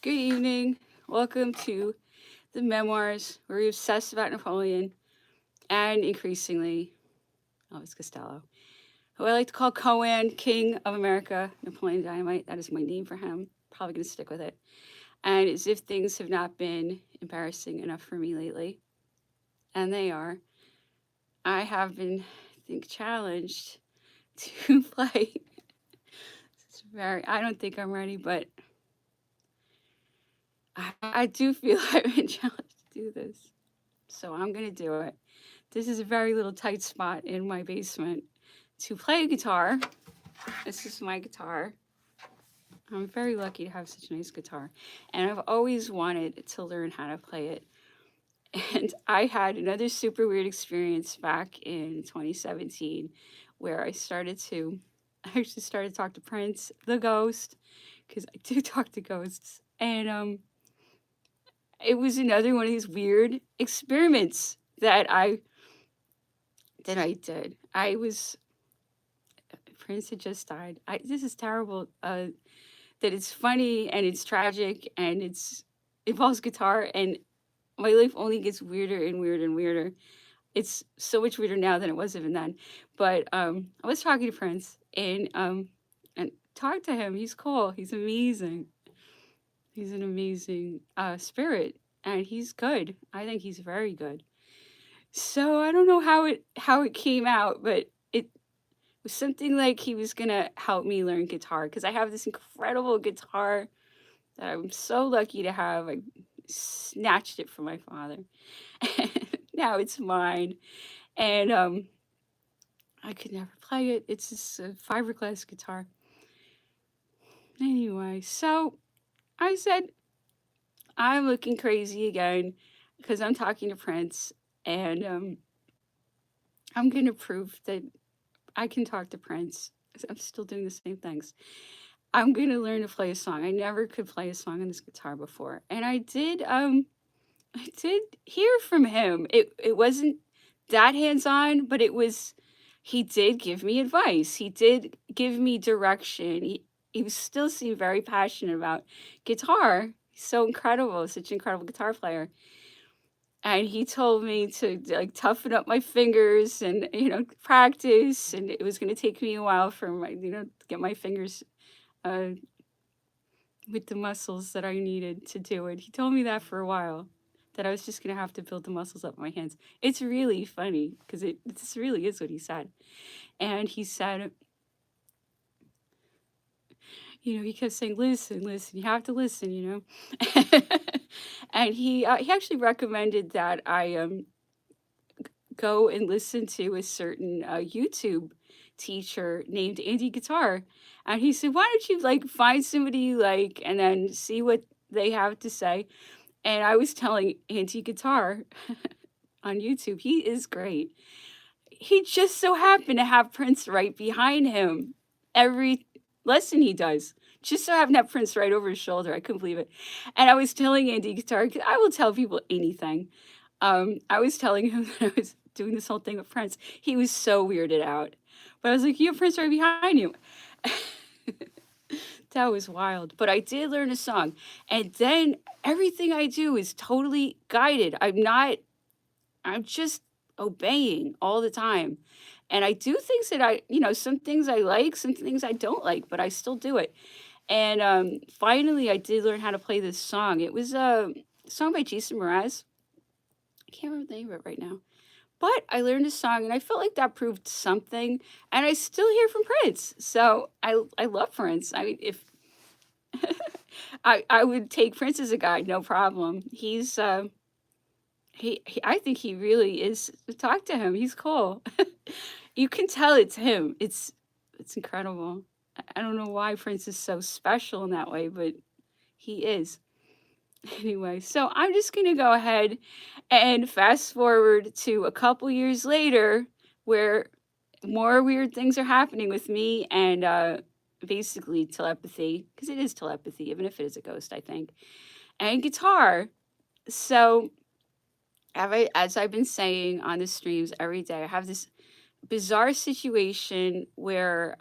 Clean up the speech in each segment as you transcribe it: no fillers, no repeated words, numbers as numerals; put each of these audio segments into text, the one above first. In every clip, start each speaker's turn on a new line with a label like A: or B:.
A: Good evening. Welcome to the Memoirs, where we obsess about Napoleon and increasingly Elvis Costello, who I like to call Cohen, King of America, Napoleon Dynamite. That is my name for him. Probably going to stick with it. And as if things have not been embarrassing enough for me lately, and they are, I have been, I think, challenged to play. I don't think I'm ready, but I do feel I've been challenged to do this. So I'm going to do it. This is a very little tight spot in my basement to play a guitar. This is my guitar. I'm very lucky to have such a nice guitar. And I've always wanted to learn how to play it. And I had another super weird experience back in 2017 where I actually started to talk to Prince, the ghost, because I do talk to ghosts. And it was another one of these weird experiments that I did. Prince had just died. This is terrible. That it's funny and it's tragic and it involves guitar and my life only gets weirder and weirder and weirder. It's so much weirder now than it was even then. But I was talking to Prince and talked to him. He's cool. He's amazing. He's an amazing spirit and he's good. I think he's very good. So I don't know how it came out, but it was something like he was gonna help me learn guitar because I have this incredible guitar that I'm so lucky to have. I snatched it from my father. Now it's mine. And I could never play it. It's just a fiberglass guitar. Anyway, so I said I'm looking crazy again because I'm talking to Prince and I'm gonna prove that I can talk to Prince. I'm still doing the same things. I'm gonna learn to play a song. I never could play a song on this guitar before. And I did hear from him. It wasn't that hands-on, but he did give me advice. He did give me direction. He still seemed very passionate about guitar. He's so incredible, such an incredible guitar player. And he told me to like toughen up my fingers and practice and it was going to take me a while for my to get my fingers uh with the muscles that I needed to do it. He told me that for a while that I was just going to have to build the muscles up in my hands. It's really funny because this really is what he said. And he said, he kept saying, listen, listen, you have to listen, And he actually recommended that I go and listen to a certain YouTube teacher named Andy Guitar. And he said, why don't you like find somebody you like and then see what they have to say? And I was telling Andy Guitar on YouTube, he is great. He just so happened to have Prince right behind him every lesson he does. Just so happened to have Prince right over his shoulder. I couldn't believe it. And I was telling Andy Guitar, 'cause I will tell people anything. I was telling him that I was doing this whole thing with Prince. He was so weirded out. But I was like, you have Prince right behind you. That was wild. But I did learn a song. And then everything I do is totally guided. I'm just obeying all the time. And I do things that some things I like, some things I don't like, but I still do it. And finally, I did learn how to play this song. It was a song by Jason Mraz. I can't remember the name of it right now. But I learned a song, and I felt like that proved something. And I still hear from Prince, so I love Prince. I mean, if I would take Prince as a guide, no problem. I think he really is. Talk to him. He's cool. You can tell it's him. It's incredible. I don't know why Prince is so special in that way, but he is. Anyway, so I'm just going to go ahead and fast forward to a couple years later where more weird things are happening with me and basically telepathy, because it is telepathy, even if it is a ghost, I think, and guitar. So, as I've been saying on the streams every day, I have this bizarre situation where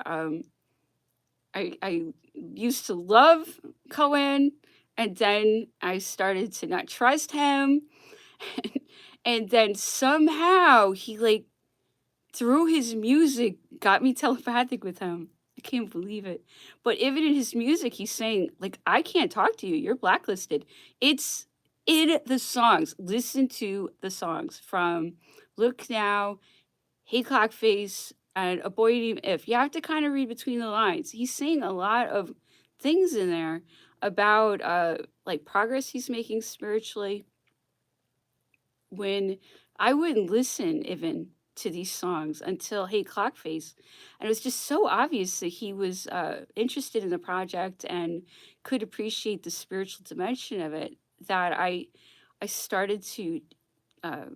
A: I used to love Cohen, And then I started to not trust him. And then somehow he like through his music got me telepathic with him. I can't believe it. But even in his music, he's saying, like, I can't talk to you. You're blacklisted. It's in the songs. Listen to the songs from Look Now, Hey Clock Face, and A Boy Named If. You have to kind of read between the lines. He's saying a lot of things in there about like progress he's making spiritually, when I wouldn't listen even to these songs until Hey Clockface. And it was just so obvious that he was interested in the project and could appreciate the spiritual dimension of it, that I started to uh,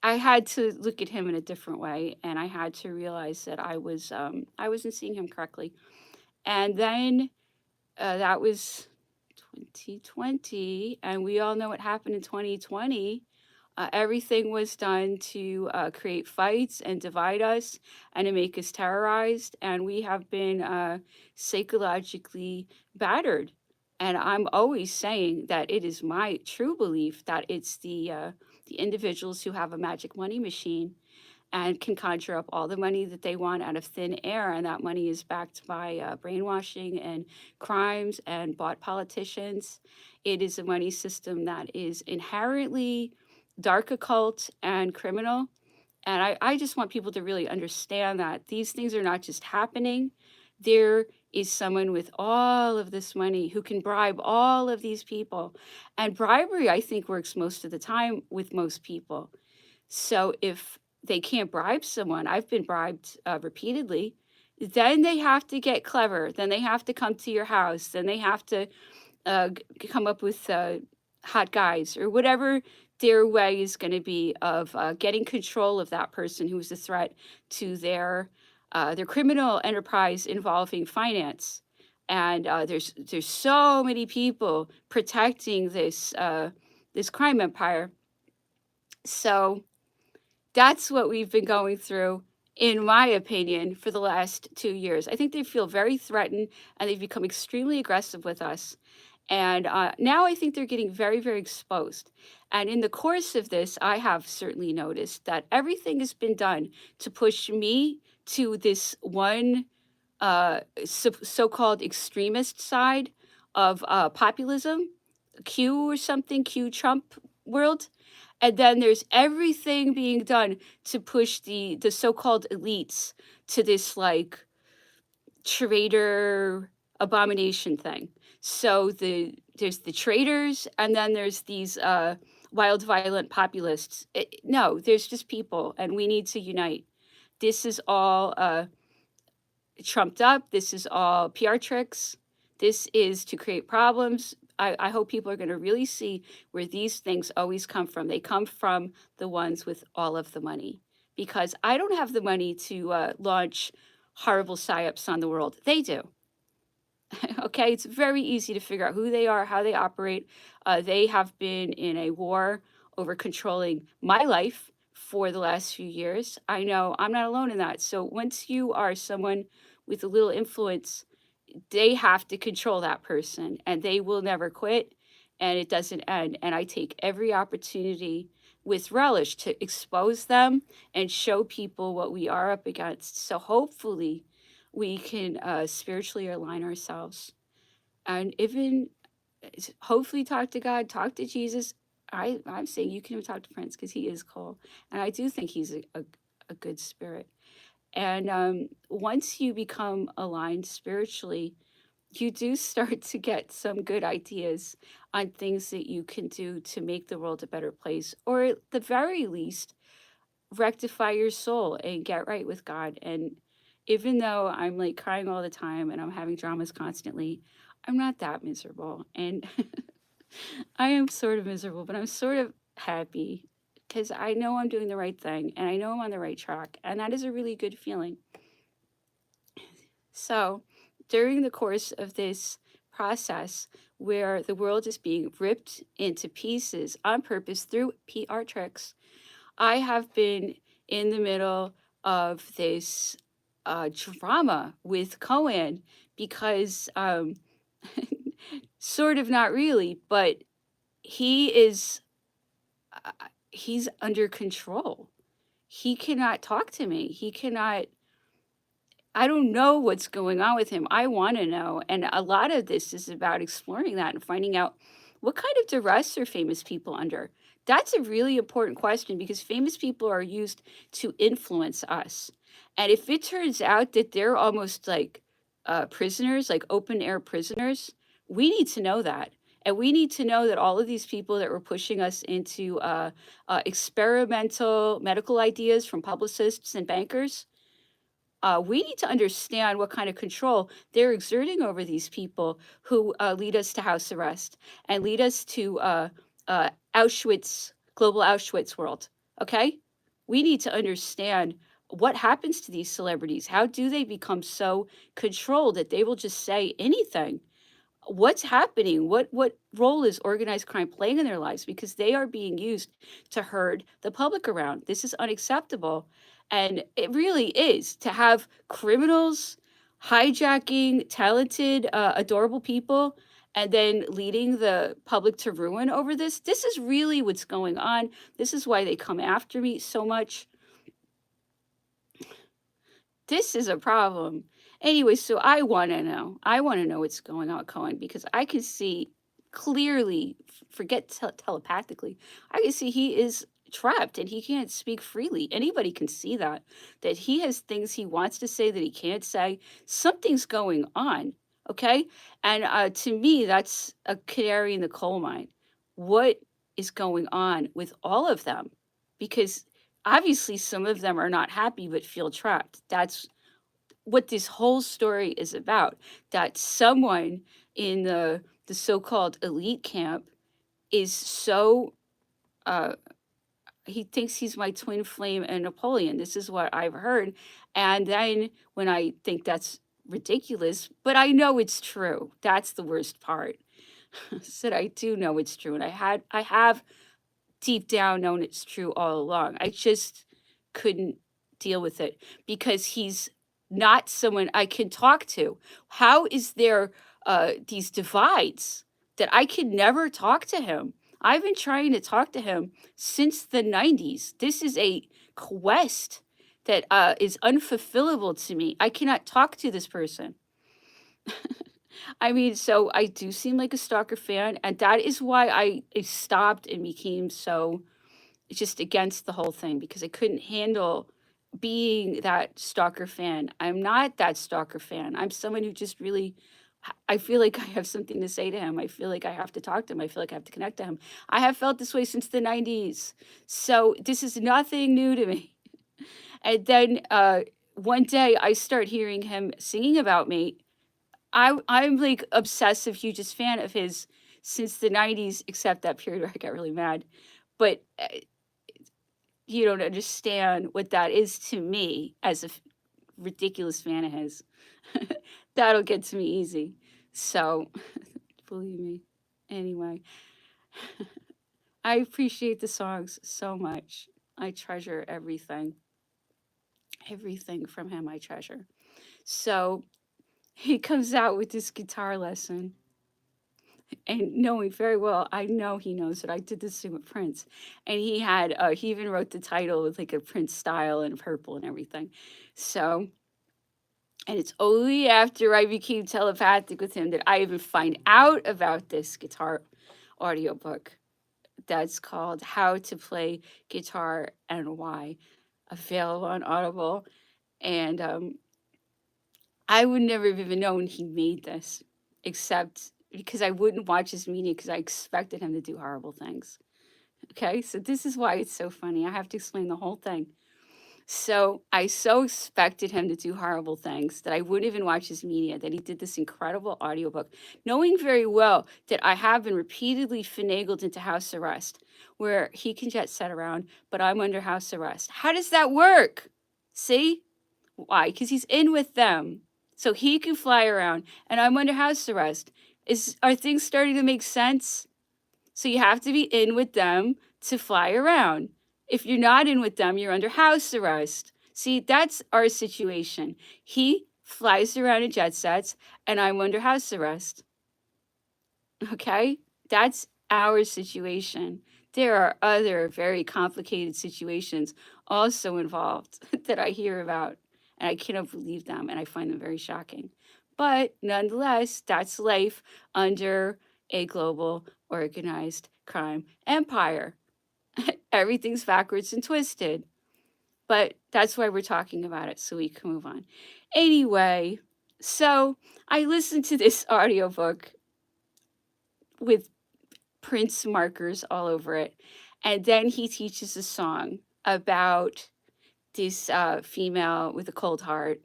A: I had to look at him in a different way, and I had to realize that I wasn't seeing him correctly. And then that was 2020, and we all know what happened in 2020. Everything was done to create fights and divide us and to make us terrorized. And we have been psychologically battered. And I'm always saying that it is my true belief that it's the individuals who have a magic money machine and can conjure up all the money that they want out of thin air. And that money is backed by brainwashing and crimes and bought politicians. It is a money system that is inherently dark occult and criminal. And I just want people to really understand that these things are not just happening. There is someone with all of this money who can bribe all of these people. And bribery, I think, works most of the time with most people. So if they can't bribe someone, I've been bribed repeatedly, then they have to get clever. Then they have to come to your house. Then they have to come up with hot guys or whatever their way is going to be of getting control of that person who is a threat to their criminal enterprise involving finance. And there's so many people protecting this crime empire. So that's what we've been going through, in my opinion, for the last 2 years. I think they feel very threatened and they've become extremely aggressive with us. And now I think they're getting very, very exposed. And in the course of this, I have certainly noticed that everything has been done to push me to this one so-called extremist side of populism, Q or something, Q Trump world. And then there's everything being done to push the so-called elites to this like traitor abomination thing. So there's the traitors, and then there's these wild, violent populists. No, there's just people, and we need to unite. This is all trumped up. This is all PR tricks. This is to create problems. I hope people are going to really see where these things always come from. They come from the ones with all of the money, because I don't have the money to launch horrible psyops on the world. They do. Okay, it's very easy to figure out who they are, how they operate. They have been in a war over controlling my life for the last few years. I know I'm not alone in that. So once you are someone with a little influence, they have to control that person, and they will never quit, and it doesn't end. And I take every opportunity with relish to expose them and show people what we are up against. So hopefully we can spiritually align ourselves and even hopefully talk to God, talk to Jesus. I'm saying you can even talk to Prince because he is cool. And I do think he's a good spirit. And once you become aligned spiritually, you do start to get some good ideas on things that you can do to make the world a better place, or at the very least, rectify your soul and get right with God. And even though I'm like crying all the time and I'm having dramas constantly, I'm not that miserable. And I am sort of miserable, but I'm sort of happy because I know I'm doing the right thing and I know I'm on the right track. And that is a really good feeling. So, during the course of this process, where the world is being ripped into pieces on purpose through PR tricks, I have been in the middle of this drama with Cohen because sort of not really, but he is he's under control. He cannot talk to me. He cannot I don't know what's going on with him. I wanna know, and a lot of this is about exploring that and finding out what kind of duress are famous people under. That's a really important question because famous people are used to influence us, and if it turns out that they're almost like, prisoners, like open air prisoners, we need to know that, and we need to know that all of these people that were pushing us into, experimental medical ideas from publicists and bankers, we need to understand what kind of control they're exerting over these people who lead us to house arrest and lead us to Auschwitz, global Auschwitz world. Okay? We need to understand what happens to these celebrities. How do they become so controlled that they will just say anything? What's happening? What role is organized crime playing in their lives? Because they are being used to herd the public around. This is unacceptable. And it really is to have criminals hijacking talented, adorable people and then leading the public to ruin over this. This is really what's going on. This is why they come after me so much. This is a problem. Anyway, so I wanna know. I wanna know what's going on, Cohen, because I can see clearly, forget telepathically, I can see he is trapped and he can't speak freely. Anybody can see that, that he has things he wants to say that he can't say. Something's going on, okay? And to me, that's a canary in the coal mine. What is going on with all of them? Because obviously some of them are not happy but feel trapped. That's what this whole story is about. That someone in the so-called elite camp is so he thinks he's my twin flame and Napoleon. This is what I've heard. And then when I think that's ridiculous, but I know it's true. That's the worst part. Said I do know it's true. And I have deep down known it's true all along. I just couldn't deal with it because he's not someone I can talk to. How is there these divides that I can never talk to him? I've been trying to talk to him since the 90s. This is a quest that is unfulfillable to me. I cannot talk to this person. I mean, so I do seem like a stalker fan, and that is why I stopped and became so just against the whole thing because I couldn't handle being that stalker fan. I'm not that stalker fan. I'm someone who just really I feel like I have something to say to him. I feel like I have to talk to him. I feel like I have to connect to him. I have felt this way since the 90s. So this is nothing new to me. And then one day I start hearing him singing about me. I'm like obsessive, hugest fan of his since the 90s, except that period where I got really mad. But you don't understand what that is to me as a ridiculous fan of his. That'll get to me easy. So, believe me. Anyway, I appreciate the songs so much. I treasure everything. Everything from him I treasure. So, he comes out with this guitar lesson. And knowing very well, I know he knows that I did this thing with Prince. And he even wrote the title with like a Prince style and purple and everything. So, and it's only after I became telepathic with him that I even find out about this guitar audiobook that's called How to Play Guitar and Why, available on Audible. And I would never have even known he made this, except because I wouldn't watch his media because I expected him to do horrible things. Okay, so this is why it's so funny. I have to explain the whole thing. So I so expected him to do horrible things that I wouldn't even watch his media, that he did this incredible audiobook, knowing very well that I have been repeatedly finagled into house arrest, where he can jet set around, but I'm under house arrest. How does that work? See? Why? Because he's in with them. So he can fly around, and I'm under house arrest. Are things starting to make sense? So you have to be in with them to fly around. If you're not in with them, you're under house arrest. See, that's our situation. He flies around in jet sets, and I'm under house arrest. Okay? That's our situation. There are other very complicated situations also involved that I hear about, and I cannot believe them, and I find them very shocking. But nonetheless, that's life under a global organized crime empire. Everything's backwards and twisted. But that's why we're talking about it, so we can move on. Anyway, so I listened to this audiobook with Prince markers all over it. And then he teaches a song about this female with a cold heart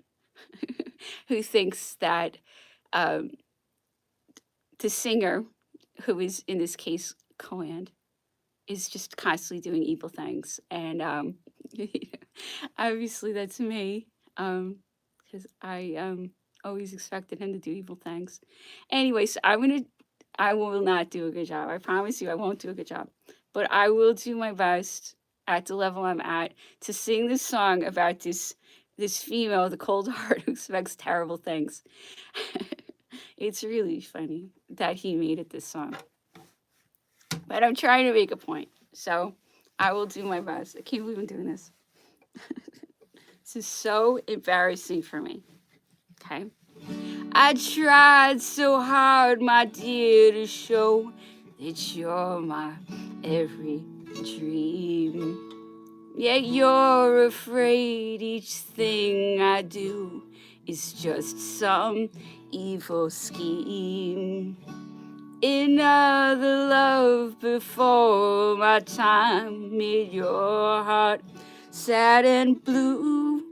A: who thinks that um, the singer, who is in this case Coand, is just constantly doing evil things. And obviously that's me, because I always expected him to do evil things. Anyway, so I will not do a good job. I promise you I won't do a good job. But I will do my best at the level I'm at to sing this song about this female with a cold heart who expects terrible things. It's really funny that he made it this song. But I'm trying to make a point. So I will do my best. I can't believe I'm doing this. This is so embarrassing for me. Okay. I tried so hard, my dear, to show that you're my every dream. Yet you're afraid each thing I do is just some evil scheme. Another love before my time made your heart sad and blue.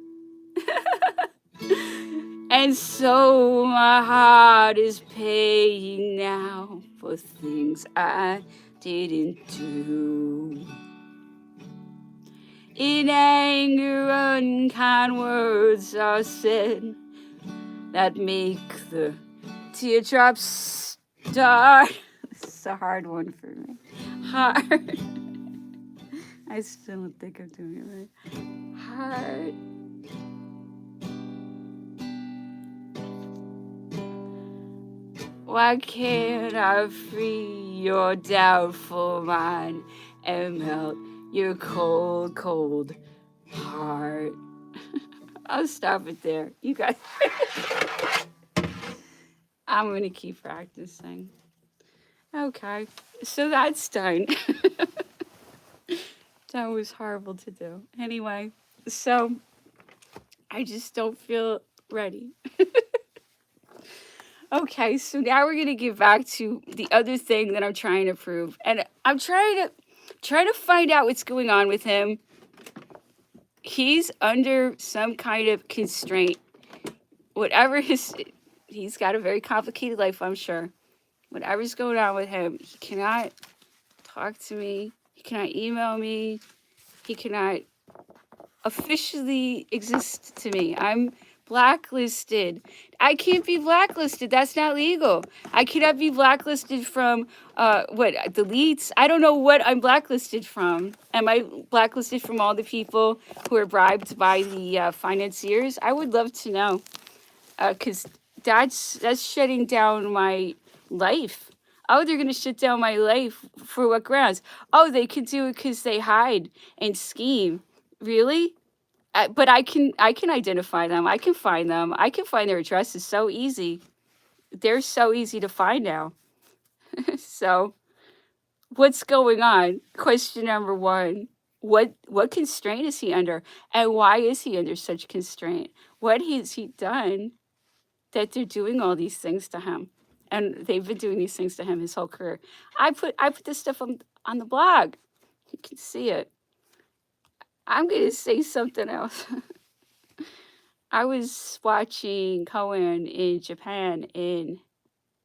A: And so my heart is paying now for things I didn't do. In anger, unkind words are said that make the teardrops start. This is a hard one for me. Hard. I still don't think I'm doing it right. Hard. Why can't I free your doubtful mind and melt your cold, cold heart? I'll stop it there. You guys. I'm going to keep practicing. Okay. So that's done. That was horrible to do. Anyway, so I just don't feel ready. Okay, so now we're gonna get back to the other thing that I'm trying to prove, and I'm trying to find out what's going on with him. He's under some kind of constraint. Whatever he's got a very complicated life, I'm sure. Whatever's going on with him, he cannot talk to me. He cannot email me. He cannot officially exist to me. I'm blacklisted. I can't be blacklisted. That's not legal. I cannot be blacklisted from deletes. I don't know what I'm blacklisted from. Am I blacklisted from all the people who are bribed by the financiers? I would love to know, because that's shutting down my life. Oh, they're gonna shut down my life for what grounds? Oh, they can do it because they hide and scheme. Really? But I can identify them. I can find them. I can find their addresses so easy. They're so easy to find now. So, what's going on? Question number one. What constraint is he under? And why is he under such constraint? What has he done that they're doing all these things to him? And they've been doing these things to him his whole career. I put this stuff on the blog. You can see it. I'm going to say something else. I was watching Cohen in Japan in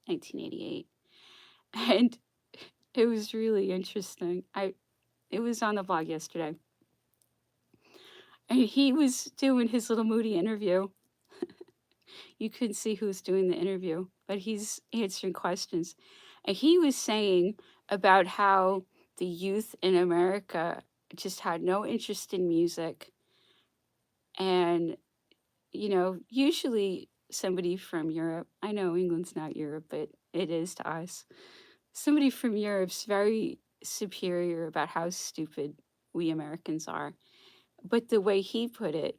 A: 1988, and it was really interesting. It was on the blog yesterday, and he was doing his little moody interview. You couldn't see who was doing the interview, but he's answering questions, and he was saying about how the youth in America just had no interest in music, and usually somebody from Europe. I know England's not Europe, but it is to us. Somebody from Europe's very superior about how stupid we Americans are. But the way he put it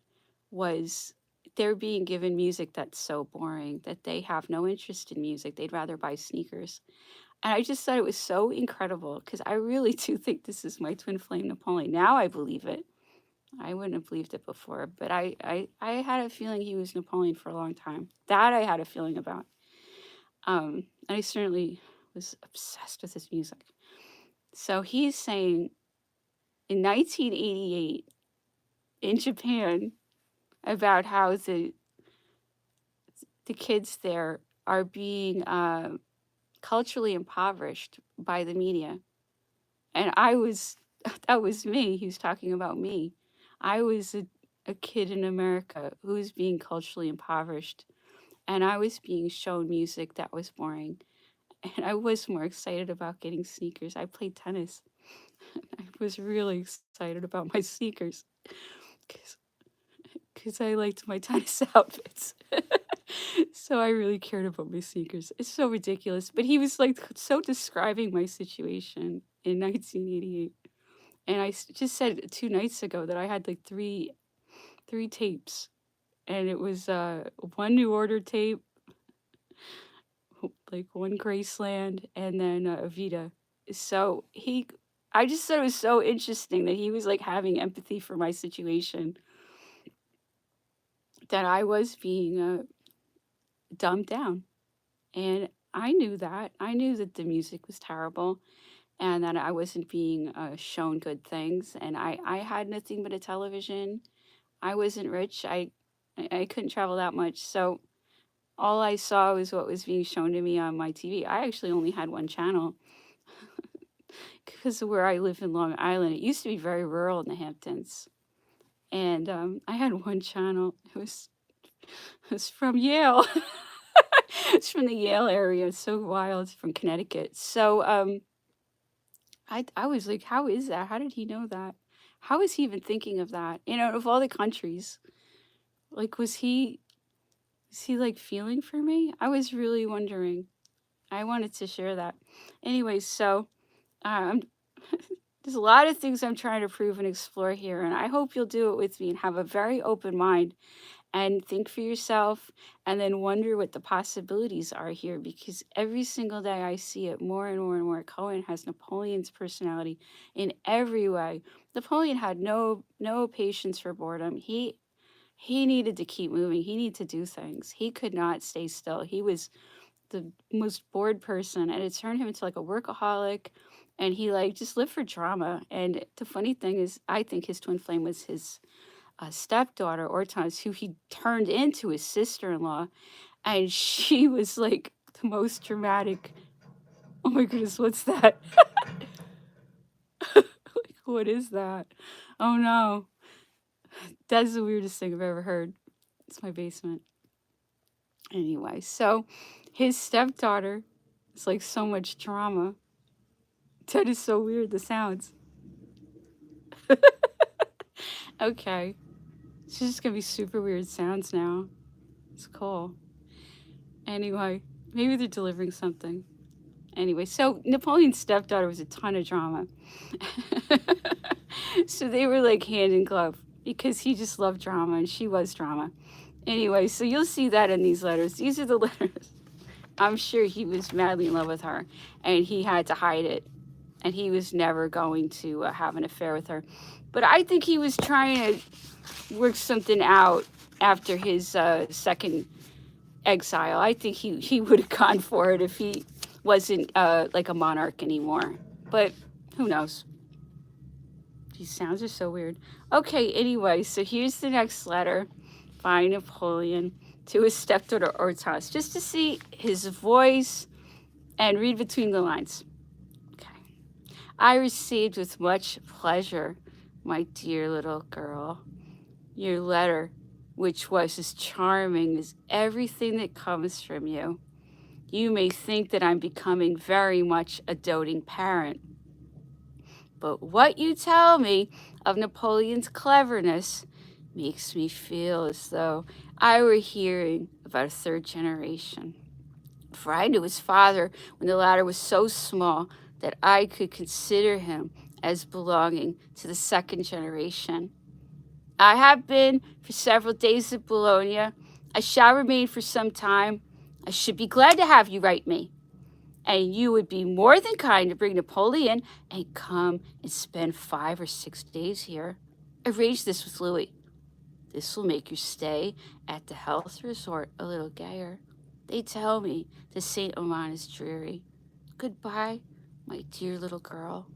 A: was they're being given music that's so boring that they have no interest in music. They'd rather buy sneakers. And I just thought it was so incredible because I really do think this is my twin flame Napoleon. Now I believe it. I wouldn't have believed it before, but I had a feeling he was Napoleon for a long time. That I had a feeling about. And I certainly was obsessed with his music. So he's saying in 1988 in Japan about how the kids there are being culturally impoverished by the media. And I was, that was me. He was talking about me. I was a kid in America who was being culturally impoverished. And I was being shown music that was boring. And I was more excited about getting sneakers. I played tennis. I was really excited about my sneakers because I liked my tennis outfits. So I really cared about my sneakers. It's so ridiculous. But he was like so describing my situation in 1988. And just said 2 nights ago that I had like three tapes. And it was one New Order tape, like one Graceland, and then Vita. So I just thought it was so interesting that he was like having empathy for my situation, that I was being dumbed down. And I knew that. I knew that the music was terrible and that I wasn't being shown good things. And I had nothing but a television. I wasn't rich. I couldn't travel that much. So all I saw was what was being shown to me on my TV. I actually only had one channel because of where I live in Long Island. It used to be very rural in the Hamptons. And I had one channel. It was from Yale. It's from the Yale area. It's so wild. It's from Connecticut. So I was like, how is that? How did he know that? How is he even thinking of that? You know, of all the countries, like, was he like feeling for me? I was really wondering. I wanted to share that. Anyway, so um, there's a lot of things I'm trying to prove and explore here, and I hope you'll do it with me and have a very open mind and think for yourself and then wonder what the possibilities are here, because every single day I see it more and more and more. Cohen has Napoleon's personality in every way. Napoleon had no patience for boredom. He needed to keep moving. He needed to do things. He could not stay still. He was the most bored person, and it turned him into like a workaholic, and he like just lived for drama. And the funny thing is, I think his twin flame was his stepdaughter Hortense, who he turned into his sister-in-law, and she was like the most dramatic. Oh my goodness, what's that? Like, what is that? Oh no, that's the weirdest thing I've ever heard. It's my basement. Anyway, so his stepdaughter is like so much drama. That is so weird, the sounds. Okay, it's just gonna be super weird sounds now. It's cool. Anyway, maybe they're delivering something. Anyway, so Napoleon's stepdaughter was a ton of drama. So they were like hand in glove because he just loved drama and she was drama. Anyway, so you'll see that in these letters. These are the letters. I'm sure he was madly in love with her and he had to hide it. And he was never going to have an affair with her. But I think he was trying to work something out after his second exile. I think he would have gone for it if he wasn't like a monarch anymore. But who knows? These sounds are so weird. Okay, anyway, so here's the next letter by Napoleon to his stepdaughter Hortense, just to see his voice and read between the lines. Okay. I received with much pleasure, my dear little girl, your letter, which was as charming as everything that comes from you. You may think that I'm becoming very much a doting parent. But what you tell me of Napoleon's cleverness makes me feel as though I were hearing about a third generation. For I knew his father when the latter was so small that I could consider him as belonging to the second generation. I have been for several days at Bologna. I shall remain for some time. I should be glad to have you write me. And you would be more than kind to bring Napoleon and come and spend 5 or 6 days here. Arrange this with Louis. This will make your stay at the health resort a little gayer. They tell me the St. Oman is dreary. Goodbye, my dear little girl.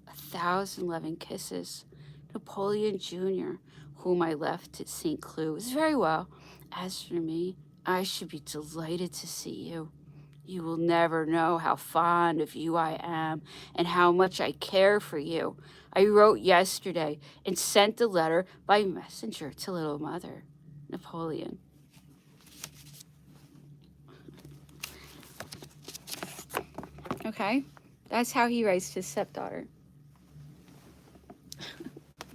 A: 1,000 loving kisses. Napoleon Jr., whom I left at St. Cloud, is very well. As for me, I should be delighted to see you. You will never know how fond of you I am and how much I care for you. I wrote yesterday and sent the letter by messenger to little mother. Napoleon. Okay, that's how he writes to his stepdaughter.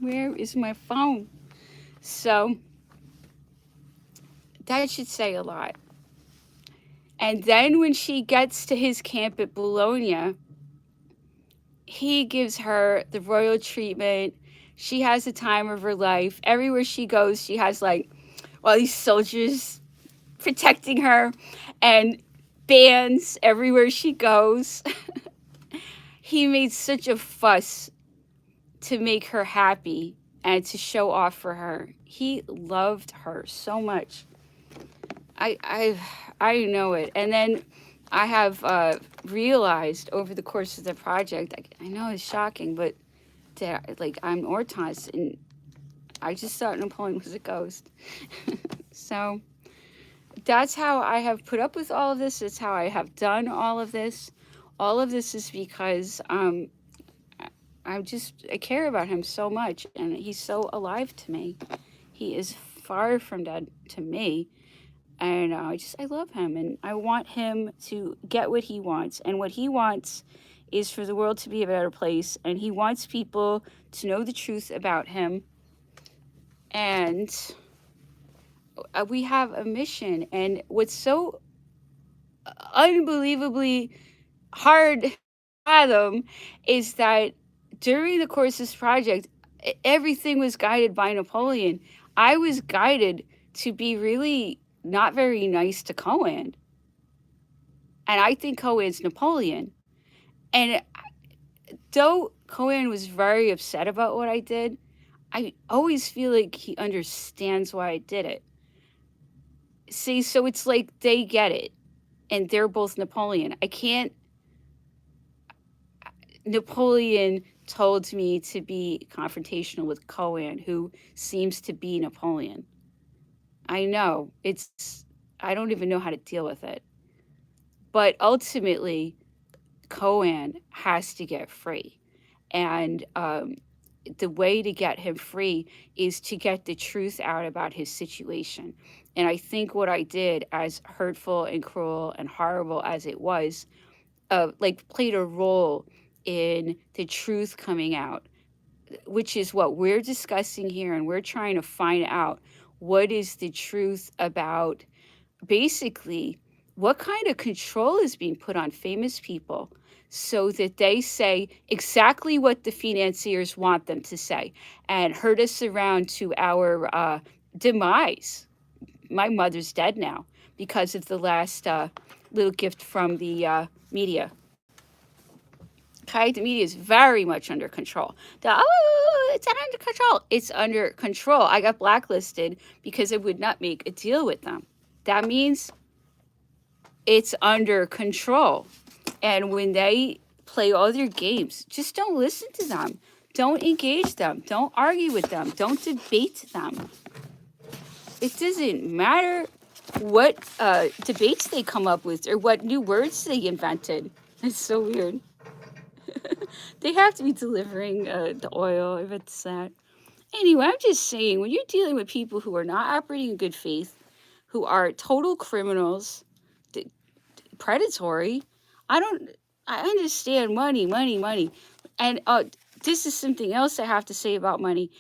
A: Where is my phone? So that should say a lot. And then when she gets to his camp at Bologna, he gives her the royal treatment. She has the time of her life. Everywhere she goes, she has like all these soldiers protecting her and bands everywhere she goes. He made such a fuss to make her happy and to show off for her. He loved her so much. I know it. And then I have realized over the course of the project, I know it's shocking, but like I'm Ortaz, and I just thought Napoleon was a ghost. So that's how I have put up with all of this. It's how I have done all of this. All of this is because I care about him so much, and he's so alive to me. He is far from dead to me. And I love him, and I want him to get what he wants. And what he wants is for the world to be a better place. And he wants people to know the truth about him. And we have a mission. And what's so unbelievably hard to fathom is that during the course of this project, everything was guided by Napoleon. I was guided to be really not very nice to Cohen. And I think Cohen's Napoleon. And though Cohen was very upset about what I did, I always feel like he understands why I did it. See, so it's like they get it. And they're both Napoleon. Napoleon told me to be confrontational with Cohen, who seems to be Napoleon. I know, I don't even know how to deal with it. But ultimately, Cohen has to get free. And the way to get him free is to get the truth out about his situation. And I think what I did, as hurtful and cruel and horrible as it was, played a role in the truth coming out, which is what we're discussing here. And we're trying to find out what is the truth about basically what kind of control is being put on famous people so that they say exactly what the financiers want them to say and herd us around to our demise. My mother's dead now because of the last little gift from the media. Okay, the media is very much under control. It's not under control. It's under control. I got blacklisted because I would not make a deal with them. That means it's under control. And when they play all their games, just don't listen to them. Don't engage them. Don't argue with them. Don't debate them. It doesn't matter what debates they come up with or what new words they invented. It's so weird. They have to be delivering the oil, if it's that. Anyway, I'm just saying, when you're dealing with people who are not operating in good faith, who are total criminals, predatory, I understand money. And this is something else I have to say about money.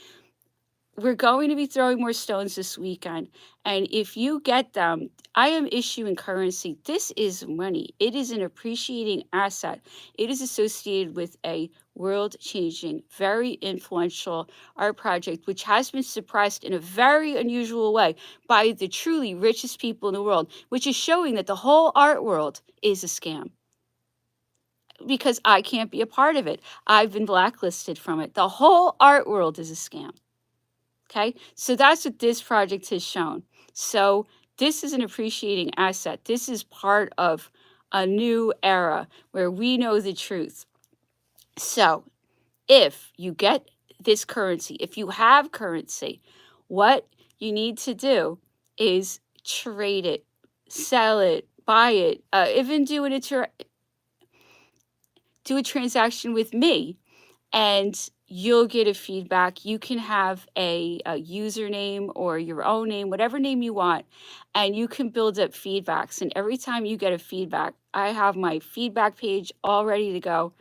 A: we're going to be throwing more stones this weekend. And if you get them, I am issuing currency. This is money. It is an appreciating asset. It is associated with a world changing, very influential art project, which has been suppressed in a very unusual way by the truly richest people in the world, which is showing that the whole art world is a scam because I can't be a part of it. I've been blacklisted from it. The whole art world is a scam. Okay, so that's what this project has shown. So this is an appreciating asset. This is part of a new era where we know the truth. So if you get this currency, if you have currency, what you need to do is trade it, sell it, buy it, even do a transaction with me, and you'll get a feedback. You can have a username or your own name, whatever name you want, and you can build up feedbacks. And every time you get a feedback, I have my feedback page all ready to go.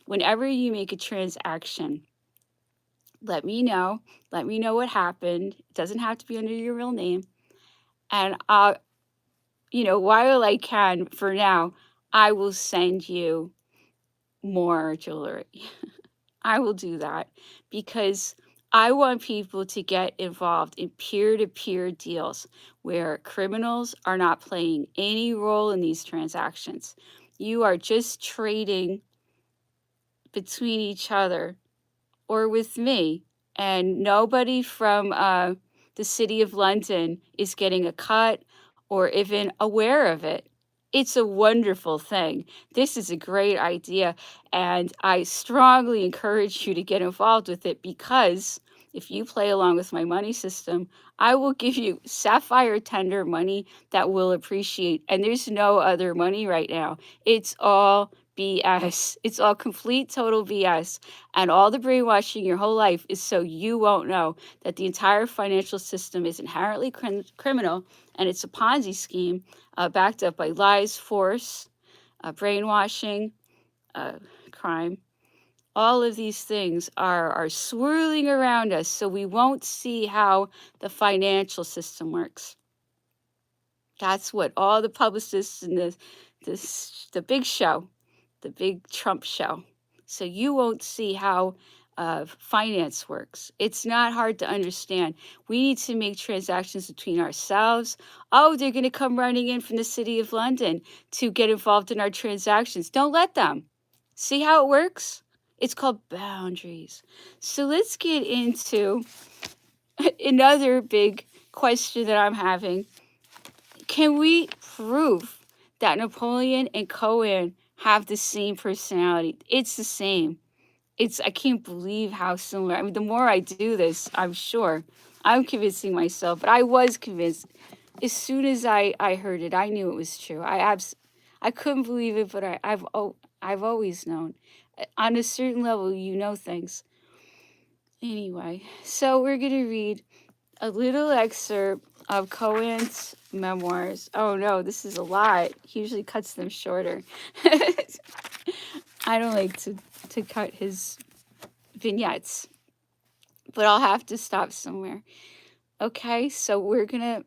A: Whenever you make a transaction, let me know. Let me know what happened. It doesn't have to be under your real name. And while I can for now, I will send you more jewelry. I will do that because I want people to get involved in peer to peer deals where criminals are not playing any role in these transactions. You are just trading between each other or with me, and nobody from the city of London is getting a cut or even aware of it. It's a wonderful thing. This is a great idea, and I strongly encourage you to get involved with it because if you play along with my money system, I will give you sapphire tender money that will appreciate. And there's no other money right now. It's all BS. It's all complete, total BS. And all the brainwashing your whole life is so you won't know that the entire financial system is inherently criminal and it's a Ponzi scheme backed up by lies, force, brainwashing, uh, crime. All of these things are swirling around us, so we won't see how the financial system works. That's what all the publicists and the big show, the big Trump show. So you won't see how finance works. It's not hard to understand. We need to make transactions between ourselves. Oh, they're going to come running in from the city of London to get involved in our transactions. Don't let them. See how it works? It's called boundaries. So let's get into another big question that I'm having. Can we prove that Napoleon and Cohen have the same personality? It's the same. I can't believe how similar. I mean, the more I do this, I'm sure I'm convincing myself, but I was convinced as soon as I heard it. I knew it was true. I couldn't believe it, but I've always known. On a certain level, you know things. Anyway, so we're gonna read a little excerpt of Cohen's memoirs. Oh no, this is a lot. He usually cuts them shorter. I don't like to cut his vignettes, but I'll have to stop somewhere. Okay, so we're gonna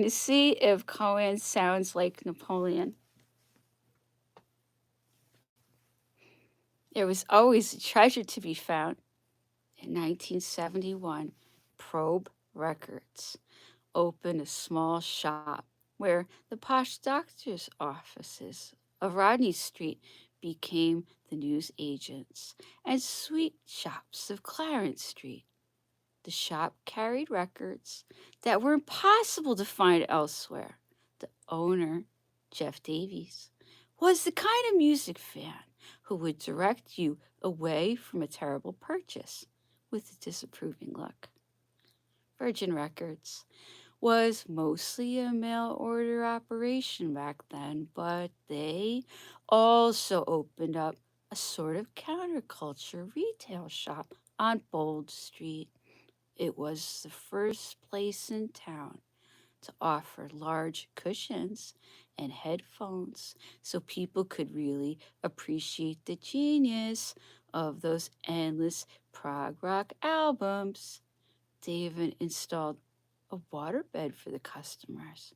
A: see if Cohen sounds like Napoleon. There was always a treasure to be found. In 1971, Probe Records opened a small shop where the posh doctor's offices of Rodney Street became the news agents and sweet shops of Clarence Street. The shop carried records that were impossible to find elsewhere. The owner, Jeff Davies, was the kind of music fan who would direct you away from a terrible purchase with a disapproving look. Virgin Records was mostly a mail order operation back then, but they also opened up a sort of counterculture retail shop on Bold Street. It was the first place in town to offer large cushions and headphones so people could really appreciate the genius of those endless prog rock albums. They even installed a waterbed for the customers.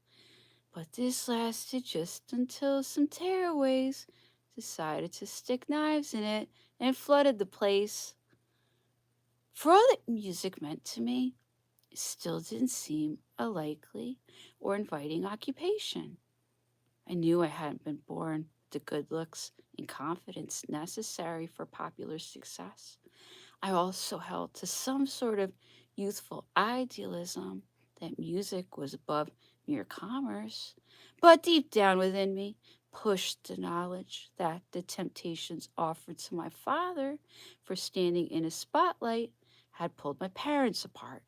A: But this lasted just until some tearaways decided to stick knives in it and flooded the place. For all that music meant to me, it still didn't seem a likely or inviting occupation. I knew I hadn't been born with the good looks and confidence necessary for popular success. I also held to some sort of youthful idealism that music was above mere commerce, but deep down within me pushed the knowledge that the temptations offered to my father for standing in a spotlight had pulled my parents apart.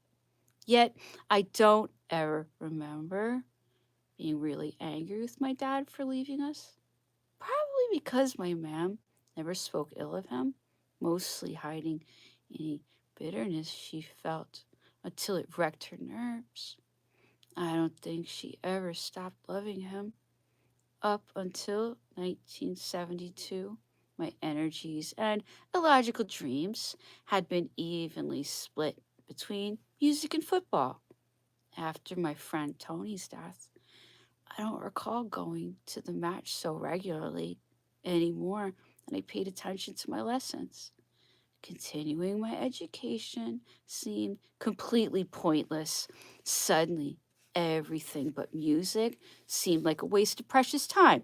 A: Yet I don't ever remember being really angry with my dad for leaving us. Probably because my mom never spoke ill of him, mostly hiding any bitterness she felt until it wrecked her nerves. I don't think she ever stopped loving him. Up until 1972, my energies and illogical dreams had been evenly split between music and football. After my friend Tony's death, I don't recall going to the match so regularly anymore, and I paid attention to my lessons. Continuing my education seemed completely pointless. Suddenly, everything but music seemed like a waste of precious time.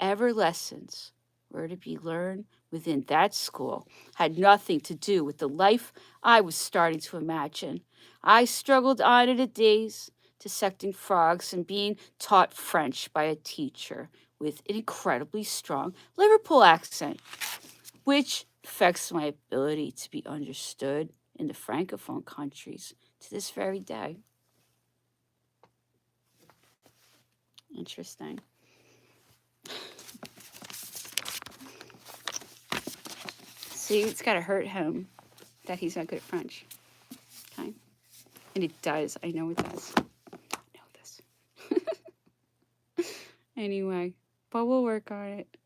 A: Ever lessons were to be learned within that school had nothing to do with the life I was starting to imagine. I struggled on in a daze, dissecting frogs and being taught French by a teacher with an incredibly strong Liverpool accent, which affects my ability to be understood in the Francophone countries to this very day. Interesting. See, it's got to hurt him that he's not good at French. Okay. And it does. I know it does. I know this. Anyway, but we'll work on it.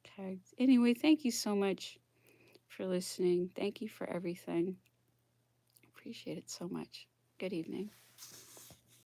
A: Okay. Anyway, thank you so much for listening. Thank you for everything. Appreciate it so much. Good evening.